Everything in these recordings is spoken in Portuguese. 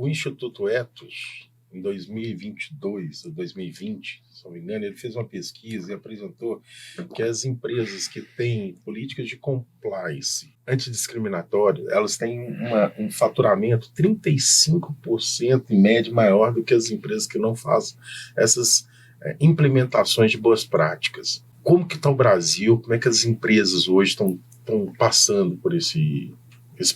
O Instituto Ethos, em 2022 ou 2020, se não me engano, ele fez uma pesquisa e apresentou que as empresas que têm políticas de compliance antidiscriminatório, elas têm um faturamento 35% em média maior do que as empresas que não fazem essas implementações de boas práticas. Como que está o Brasil? Como é que as empresas hoje estão passando por esse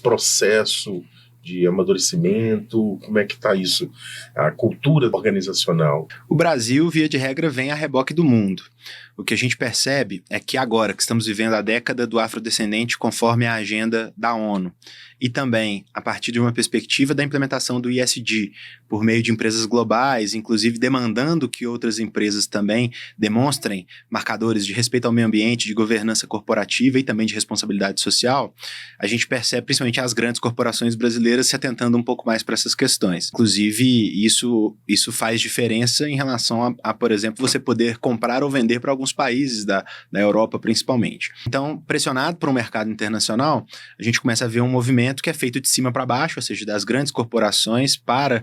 processo de amadurecimento? Como é que está isso, a cultura organizacional? O Brasil, via de regra, vem a reboque do mundo. O que a gente percebe é que agora que estamos vivendo a década do afrodescendente conforme a agenda da ONU, e também a partir de uma perspectiva da implementação do ESG por meio de empresas globais, inclusive demandando que outras empresas também demonstrem marcadores de respeito ao meio ambiente, de governança corporativa e também de responsabilidade social, a gente percebe principalmente as grandes corporações brasileiras se atentando um pouco mais para essas questões. Inclusive, isso faz diferença em relação a, por exemplo, você poder comprar ou vender para alguns países da Europa, principalmente. Então, pressionado por um mercado internacional, a gente começa a ver um movimento que é feito de cima para baixo, ou seja, das grandes corporações para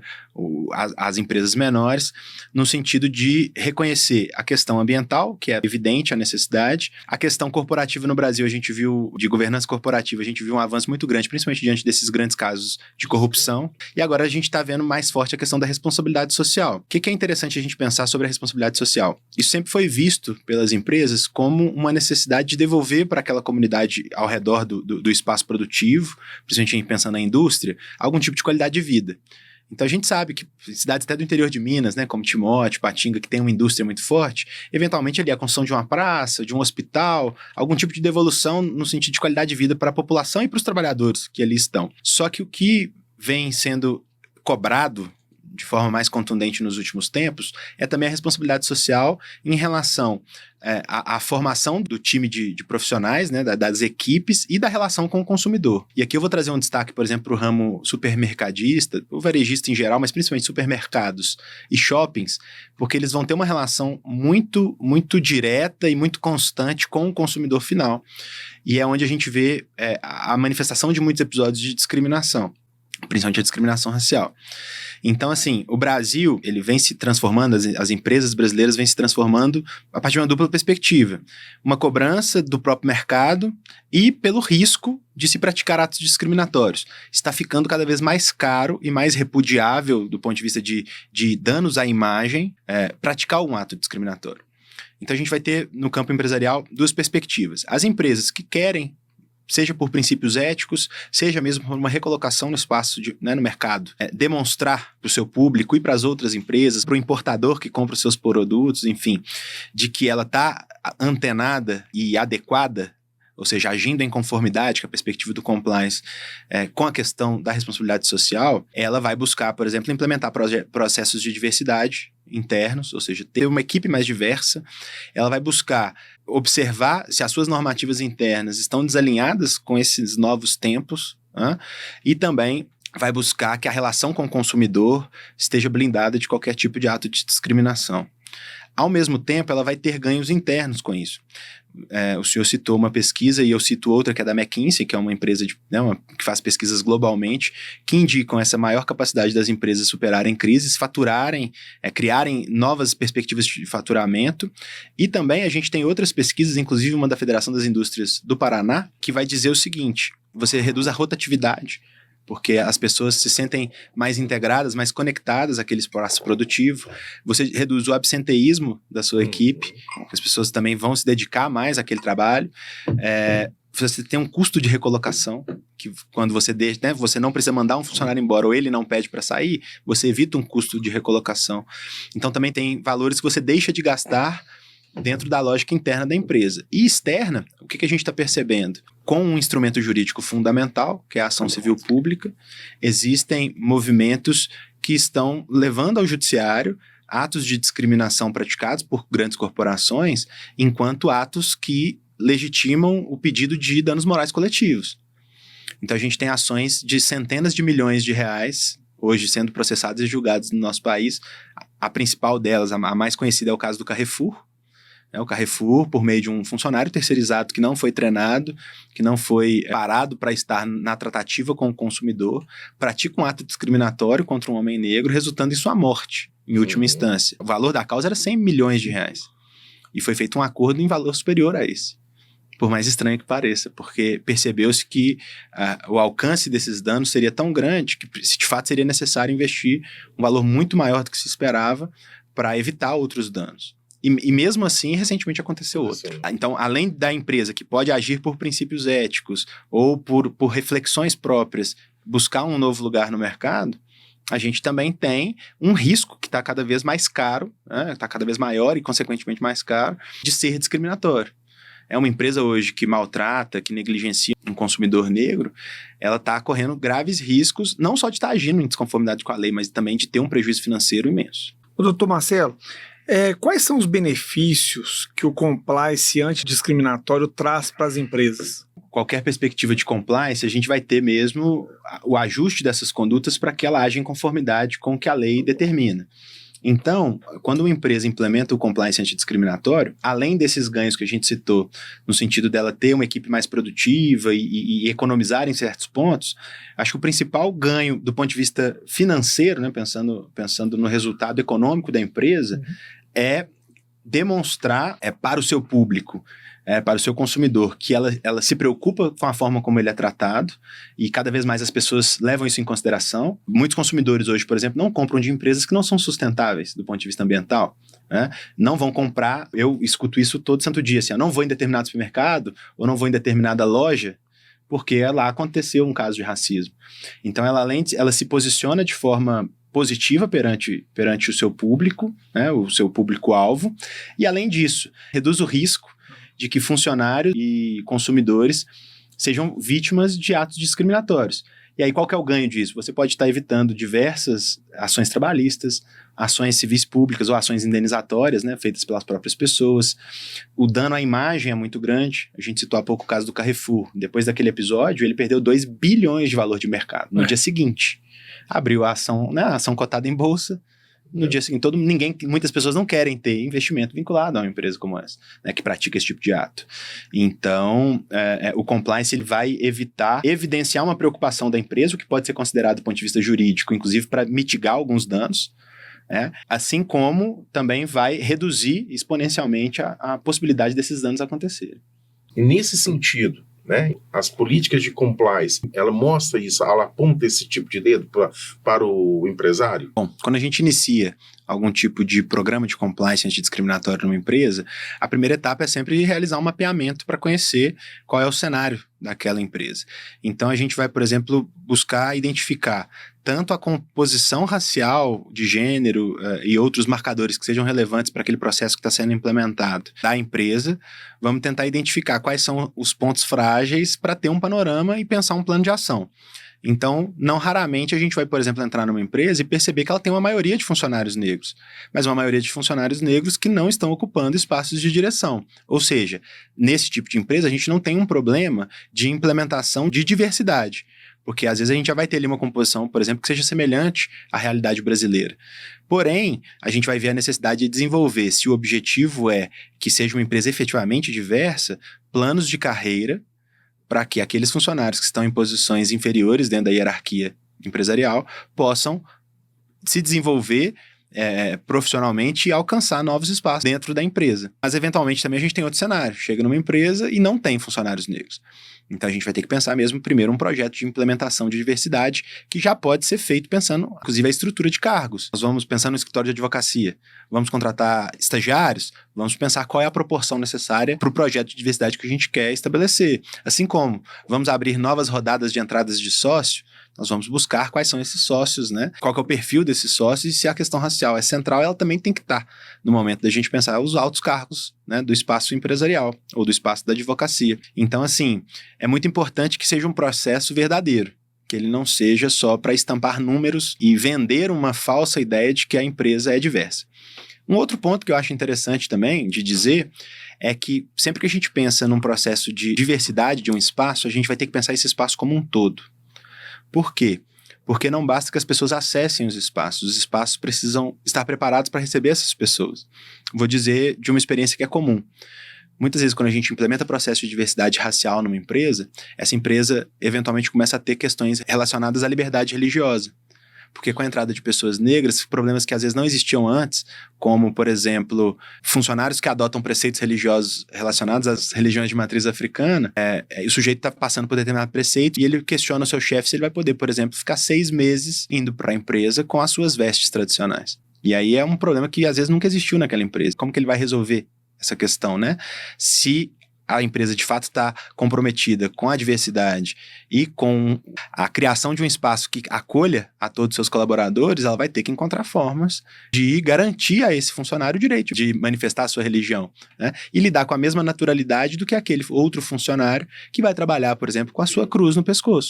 as empresas menores, no sentido de reconhecer a questão ambiental, que é evidente a necessidade. A questão corporativa no Brasil, a gente viu, de governança corporativa, a gente viu um avanço muito grande, principalmente diante desses grandes casos de corrupção. E agora a gente está vendo mais forte a questão da responsabilidade social. O que é interessante a gente pensar sobre a responsabilidade social? Isso sempre foi visto pelas empresas como uma necessidade de devolver para aquela comunidade ao redor do espaço produtivo, principalmente pensando na indústria, algum tipo de qualidade de vida. Então a gente sabe que cidades até do interior de Minas, né, como Timóteo, Patinga, que tem uma indústria muito forte, eventualmente ali a construção de uma praça, de um hospital, algum tipo de devolução no sentido de qualidade de vida para a população e para os trabalhadores que ali estão. Só que o que vem sendo cobrado de forma mais contundente nos últimos tempos, é também a responsabilidade social em relação à formação do time de profissionais, né, das equipes e da relação com o consumidor. E aqui eu vou trazer um destaque, por exemplo, para o ramo supermercadista, o varejista em geral, mas principalmente supermercados e shoppings, porque eles vão ter uma relação muito, muito direta e muito constante com o consumidor final. E é onde a gente vê a manifestação de muitos episódios de discriminação, principalmente a discriminação racial. Então, assim, o Brasil, ele vem se transformando, as empresas brasileiras vêm se transformando a partir de uma dupla perspectiva. Uma cobrança do próprio mercado e pelo risco de se praticar atos discriminatórios. Está ficando cada vez mais caro e mais repudiável, do ponto de vista de danos à imagem, praticar um ato discriminatório. Então, a gente vai ter, no campo empresarial, duas perspectivas. As empresas que querem, seja por princípios éticos, seja mesmo por uma recolocação no espaço, no mercado, demonstrar para o seu público e para as outras empresas, para o importador que compra os seus produtos, enfim, de que ela está antenada e adequada, ou seja, agindo em conformidade com a perspectiva do compliance, com a questão da responsabilidade social, ela vai buscar, por exemplo, implementar processos de diversidade internos, ou seja, ter uma equipe mais diversa. Ela vai buscar observar se as suas normativas internas estão desalinhadas com esses novos tempos, e também vai buscar que a relação com o consumidor esteja blindada de qualquer tipo de ato de discriminação. Ao mesmo tempo, ela vai ter ganhos internos com isso. O senhor citou uma pesquisa e eu cito outra que é da McKinsey, que é uma empresa que faz pesquisas globalmente, que indicam essa maior capacidade das empresas superarem crises, faturarem, criarem novas perspectivas de faturamento. E também a gente tem outras pesquisas, inclusive uma da Federação das Indústrias do Paraná, que vai dizer o seguinte: você reduz a rotatividade, porque as pessoas se sentem mais integradas, mais conectadas àquele espaço produtivo. Você reduz o absenteísmo da sua equipe, as pessoas também vão se dedicar mais àquele trabalho. Você tem um custo de recolocação, que quando você deixa, né, você não precisa mandar um funcionário embora ou ele não pede para sair, você evita um custo de recolocação. Então também tem valores que você deixa de gastar dentro da lógica interna da empresa. E externa, o que a gente está percebendo? Com um instrumento jurídico fundamental, que é a ação civil pública, existem movimentos que estão levando ao judiciário atos de discriminação praticados por grandes corporações, enquanto atos que legitimam o pedido de danos morais coletivos. Então a gente tem ações de centenas de milhões de reais hoje sendo processadas e julgadas no nosso país. A principal delas, a mais conhecida, é o caso do Carrefour, O Carrefour, por meio de um funcionário terceirizado que não foi treinado, que não foi parado para estar na tratativa com o consumidor, pratica um ato discriminatório contra um homem negro, resultando em sua morte, em última instância. O valor da causa era 100 milhões de reais. E foi feito um acordo em valor superior a esse. Por mais estranho que pareça, porque percebeu-se que o alcance desses danos seria tão grande que, de fato, seria necessário investir um valor muito maior do que se esperava para evitar outros danos. E mesmo assim, recentemente aconteceu outro. Então, além da empresa que pode agir por princípios éticos ou por reflexões próprias, buscar um novo lugar no mercado, a gente também tem um risco que está cada vez mais caro, está cada vez maior e, consequentemente, mais caro, de ser discriminatório. É uma empresa hoje que maltrata, que negligencia um consumidor negro, ela está correndo graves riscos, não só de estar agindo em desconformidade com a lei, mas também de ter um prejuízo financeiro imenso. Doutor Marcelo, quais são os benefícios que o compliance antidiscriminatório traz para as empresas? Qualquer perspectiva de compliance, a gente vai ter mesmo o ajuste dessas condutas para que ela haja em conformidade com o que a lei determina. Então, quando uma empresa implementa o compliance antidiscriminatório, além desses ganhos que a gente citou, no sentido dela ter uma equipe mais produtiva e economizar em certos pontos, acho que o principal ganho do ponto de vista financeiro, né, pensando no resultado econômico da empresa, é demonstrar para o seu público, para o seu consumidor, que ela se preocupa com a forma como ele é tratado e cada vez mais as pessoas levam isso em consideração. Muitos consumidores hoje, por exemplo, não compram de empresas que não são sustentáveis do ponto de vista ambiental. Não vão comprar, eu escuto isso todo santo dia, assim, eu não vou em determinado supermercado ou não vou em determinada loja porque lá aconteceu um caso de racismo. Então ela se posiciona de forma positiva perante o seu público, o seu público-alvo, e além disso, reduz o risco de que funcionários e consumidores sejam vítimas de atos discriminatórios. E aí qual que é o ganho disso? Você pode estar evitando diversas ações trabalhistas, ações civis públicas ou ações indenizatórias, feitas pelas próprias pessoas. O dano à imagem é muito grande. A gente citou há pouco o caso do Carrefour. Depois daquele episódio, ele perdeu 2 bilhões de valor de mercado no dia seguinte. Abriu a ação, a ação cotada em bolsa. No dia seguinte, muitas pessoas não querem ter investimento vinculado a uma empresa como essa, que pratica esse tipo de ato. Então, o compliance ele vai evidenciar uma preocupação da empresa, o que pode ser considerado do ponto de vista jurídico, inclusive para mitigar alguns danos, assim como também vai reduzir exponencialmente a possibilidade desses danos acontecerem. E nesse sentido, as políticas de compliance, ela mostra isso, ela aponta esse tipo de dedo para o empresário? Bom, quando a gente inicia algum tipo de programa de compliance antidiscriminatório numa empresa, a primeira etapa é sempre realizar um mapeamento para conhecer qual é o cenário daquela empresa. Então a gente vai, por exemplo, buscar identificar tanto a composição racial, de gênero e outros marcadores que sejam relevantes para aquele processo que está sendo implementado da empresa. Vamos tentar identificar quais são os pontos frágeis para ter um panorama e pensar um plano de ação. Então, não raramente a gente vai, por exemplo, entrar numa empresa e perceber que ela tem uma maioria de funcionários negros, mas uma maioria de funcionários negros que não estão ocupando espaços de direção. Ou seja, nesse tipo de empresa a gente não tem um problema de implementação de diversidade, porque às vezes a gente já vai ter ali uma composição, por exemplo, que seja semelhante à realidade brasileira. Porém, a gente vai ver a necessidade de desenvolver, se o objetivo é que seja uma empresa efetivamente diversa, planos de carreira para que aqueles funcionários que estão em posições inferiores dentro da hierarquia empresarial possam se desenvolver profissionalmente e alcançar novos espaços dentro da empresa. Mas, eventualmente, também a gente tem outro cenário. Chega numa empresa e não tem funcionários negros. Então, a gente vai ter que pensar mesmo, primeiro, um projeto de implementação de diversidade que já pode ser feito pensando, inclusive, a estrutura de cargos. Nós vamos pensar no escritório de advocacia, vamos contratar estagiários, vamos pensar qual é a proporção necessária para o projeto de diversidade que a gente quer estabelecer. Assim como vamos abrir novas rodadas de entradas de sócio, nós vamos buscar quais são esses sócios, qual que é o perfil desses sócios e se a questão racial é central, ela também tem que estar no momento da gente pensar os altos cargos do espaço empresarial ou do espaço da advocacia. Então, assim, é muito importante que seja um processo verdadeiro, que ele não seja só para estampar números e vender uma falsa ideia de que a empresa é diversa. Um outro ponto que eu acho interessante também de dizer é que sempre que a gente pensa num processo de diversidade de um espaço, a gente vai ter que pensar esse espaço como um todo. Por quê? Porque não basta que as pessoas acessem os espaços precisam estar preparados para receber essas pessoas. Vou dizer de uma experiência que é comum. Muitas vezes, quando a gente implementa processo de diversidade racial numa empresa, essa empresa eventualmente começa a ter questões relacionadas à liberdade religiosa. Porque com a entrada de pessoas negras, problemas que às vezes não existiam antes, como, por exemplo, funcionários que adotam preceitos religiosos relacionados às religiões de matriz africana, o sujeito está passando por determinado preceito e ele questiona o seu chefe se ele vai poder, por exemplo, ficar 6 meses indo para a empresa com as suas vestes tradicionais. E aí é um problema que às vezes nunca existiu naquela empresa. Como que ele vai resolver essa questão, né? Se a empresa de fato está comprometida com a diversidade e com a criação de um espaço que acolha a todos os seus colaboradores, ela vai ter que encontrar formas de garantir a esse funcionário o direito de manifestar a sua religião, né? E lidar com a mesma naturalidade do que aquele outro funcionário que vai trabalhar, por exemplo, com a sua cruz no pescoço.